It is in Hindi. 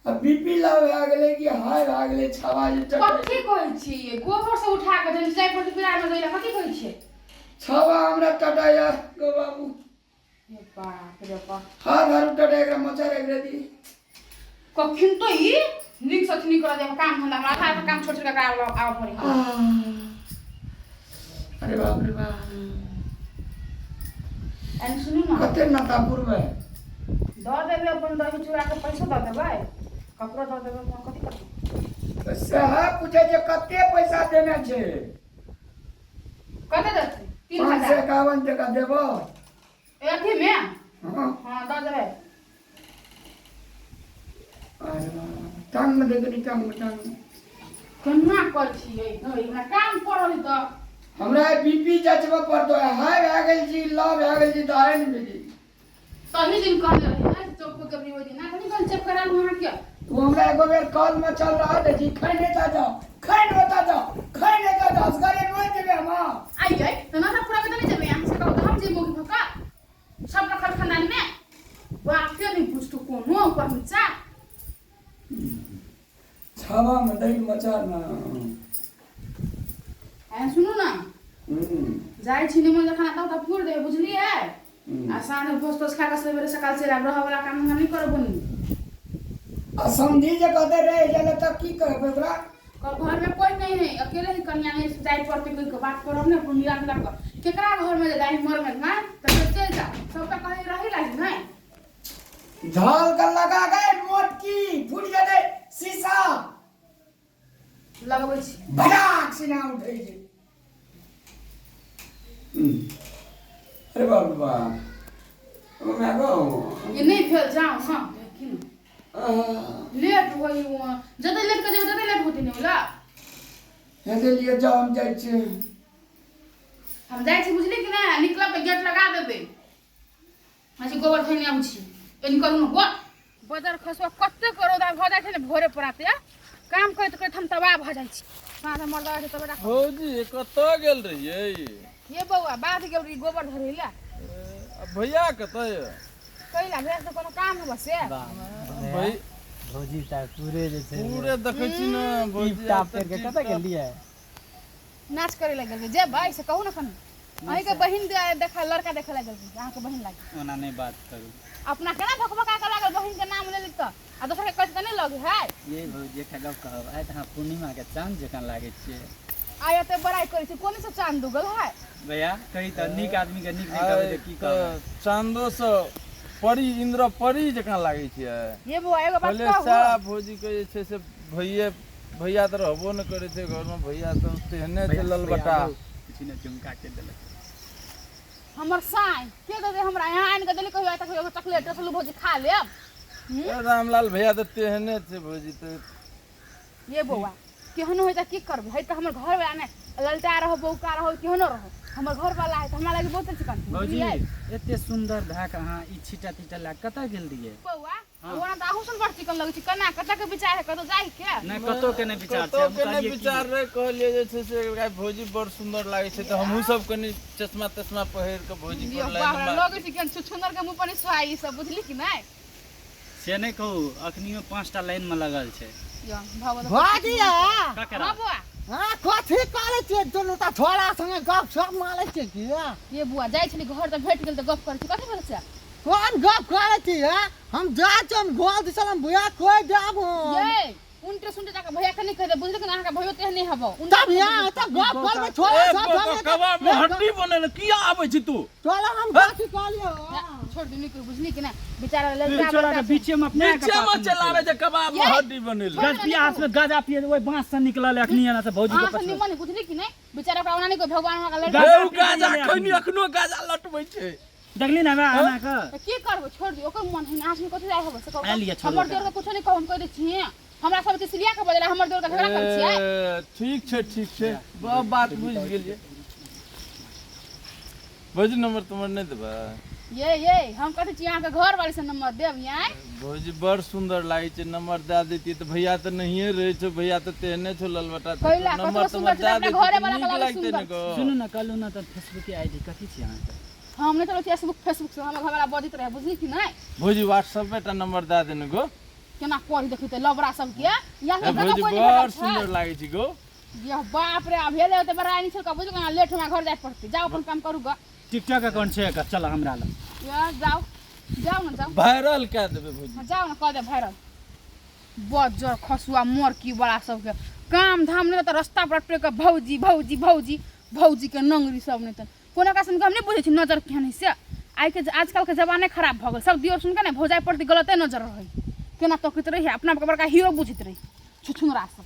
अब बीपी लो आ गेले कि हाय आ गेले छावा जे कथि कहै छी गोबर से उठा के जन जाय पर पिरा में गइला कथि कहै छी छावा हमरा टटाया गो बाबू ये बाप रे बाप हां घर टटाया एकरा मचार एकरा दी कखिन तो ई निक से निक कर दे काम धंधा हमरा खाए पर काम छोड़ छोड़ के आव पड़ी अरे बाप रे बाप एन सुनु ना कते नातापुर में द देबे अपन दही चूड़ा के पैसा द देबै ककरो द देबै हम कथि करब पैसा है पूछे जे कते पैसा देना छै कते देते 551 टका देबो एथी में हां हां द देबै अरे टांग में देखनी टांग केना कर छियै हमरा काम पड़ल त हमरा बीपी जचबा पड़तो है हाय आ गेल जी लव आ गेल जी दाई नहीं मिली तही दिन कहले रही चौक पे कभी होई ना कनी कल चेक करा वहां के तू हमरा एगो बेर कॉल में चल रहा है जी खाने जा जाओ खाने बता जाओ खाने जा जाओ घरे रोज देबे हम आई गई तो ना पूरा के नहीं जेबे हम से कहू तो हम जे मोगी भका सब रखल खानदान में बाप के नहीं पूछ तो कोनो पहुंचा छावा में दही मचार ना ए सुनो ना जाई छी निमन खाना तो पूर दे बुझली है आ साने भोज तोस खा के सवेरे सकाल से रह वाला काम हम नहीं करबनी आ समझी जे कहते रहे जले तक की करबे ओकरा घर में कोई नहीं है अकेले ही कन्या नहीं जाई पड़ते कोई के बात करब ने पुनिया लग केकरा घर में जाई मर में ना तो चल जा सबका कहीं रही लागी नहीं झाल का लगा गए मोटकी फूट जाए शीशा लगबै छी भड़ाक से ना उठे छै अरे बाबा ओ मैं गो ये नहीं भेल जाओ हां लेकिन लेट होई जदे लेट के जेबे तदे लेट होती नहीं होला हेते लिए जाओ हम जाय छी हम जाय छी बुझली कि ना निकला पे गेट लगा देबे हां गोबर थैने आउ छी एनी करू न गो बाजार खसवा कत्ते करो दा भ जाय छै ने भोरे पराते काम करत करत हम तबाह भ जाय छी सादा मरदा छै तबेरा भौजी कत गेल रहिए ये बौआ बाध गेल रही गोबर धरेला भैया कतय कइला भेर तो कोनो काम हो से भाई भौजी ता पूरे जे छै पूरे देखै छी न भौजी टाप करके कत गेलिए नाच करे लागल जे भाई से कहू न कनी अही के बहिन देखा लड़का देखे लागल अहाँ के बहिन लागी ओना नहीं बात करू अपना केना भकभका के लागल बहिन के नाम ले ली त आ दोसर के कहत नहीं लगे है ये भौजी के गप कहब आइ त हां पूर्णिमा के चांद जकां लागे छिए आया ते बड़ाई करे छी कोनी से चांद दुगल है भैया कही त निक आदमी के निक नहीं कहबे त की कहब चांदो से परी इंद्र परी जकां लागे छै ये बुआ एगो बात पहले कहू सा भौजी के जे छै से भैया त रहबो न करे छै घर में भैया त तेहने छै ललबटा किसी ने झुमका के देलक हमर साई के दे हमरा यहां आन के देली कहियो तक एगो चॉकलेट रसलू भौजी खा लेब रामलाल भैया त तेहने छै भौजी त ये बुआ केहनो होय त की करबे है त हमर घर वाला ने ललटा रहो बौका रहो केहनो रहो हमर घर वाला है त हमरा लागि बहुत चिकन भौजी एते सुंदर धाक अहाँ ई छिटा तिटा ला कत गेल दिए बौआ ओना त आहुसन बड़ चिकन लगै छै कना कत के विचार है कतो जाई के नहीं कतो के नहीं विचार छै तो हम कने कहलिए विचार रे कहलिए जे छै से गाय भौजी बड़ सुंदर लागे छै त हमहू सब कनी चश्मा तश्मा पहिर के भौजी यो पर बाहर लाइन लगै छै कि छुछुनर के मुंह पर सुआई सब बुझली कि नहीं से नहीं कहू अखनी में 5टा लाइन में लगल छै यो भगवान भागिया ककरा हां बुआ हां कथि करे छियै दुनू ता छोड़ा संगे गप सप मारै छियै की ये बुआ जाय छली घर त भेट गेल त गप करै छी कथि बोलै छै कोन गप करे छियै हम जा हम गोल दिसलम भैया कोई जाब ये उनटे सुनते जाके भैया के नहीं कह दे बुझले कि अहाँ के भयो ते नहीं हबो तब यहाँ त गप कर में छोड़ा सब कबा में हड्डी बनल किया आबै छी तू चलो हम बाकी कहलियो छोड़ दे नहीं बुझली कि ना बेचारा लड़का छोरा के बीचे में अपने नीचे में चलावे जे कबाब में हड्डी बनेल गज प्यास में गाजा पिए ओइ बांस से निकलल अखनी एना से भौजी के अहाँ से निमन बुझली कि नहीं बेचारा ओकरा ओना नहीं कोई भगवान का लड़का गौ गाजा खैनी अखनो गाजा लटबै छै देखली ना आना का त की करबो छोड़ दियो ओकर मन है आज में कथि जाय हबो से आ लिया, कहू छोड़ हमर दे। देर के कुछ नहीं कहू हम कह दे छी हमरा सब चीज लिया के बदला हमर देर के झगड़ा कर छियै ठीक छै बहुत बात बुझ गेलिए भौजी नंबर तुम्हार नहीं देबा ये हम कहते छी अहाँ के घर वाली से नंबर देब यहाँ भौजी बड़ सुंदर लागे छै नंबर दे देती त भैया त नहिए रहे छो भैया त तेहने छो ललबटा कइला नंबर कतो सुंदर तुम्हार छै दे अपने घरे देती वाला नीक के लागते सुंदर न को सुनु ना कहलु ना त फेसबुक के आईडी कथि छी अहाँ के हम नहीं चलो फेसबुक से हम घर वाला बजित रहे बुझली कि नहीं भौजी व्हाट्सएप पे टा नंबर दे देने गो केना पढ़ी देखी त लबरा सब के या के भौजी कोई बड़ सुंदर लागे छी गो ये बाप रे अब हेले त बड़ा नहीं छल का बुझल का लेट हमरा घर जाय पड़ते जाओ अपन काम करू ग टिकटॉक अकाउंट छै एकर चल हमरा लग या जाओ जाओ ना जाओ वायरल कह देबे भौजी जाओ ना कह दे भाइरल बजर खसुआ मोर की बड़ा सब के काम धाम नहीं त रास्ता पर पे के भौजी भौजी भौजी भौजी के नंगरी सब नहीं त कोनो का हम नहीं बुझे छी नजर केहन है से आजकल के जमाने खराब भ गेल सब दियोर सुन के ना भौजाई प्रति गलते नजर रहे केना तकत रही अपना बड़का हीरो बुझित रही छुछुनरा सब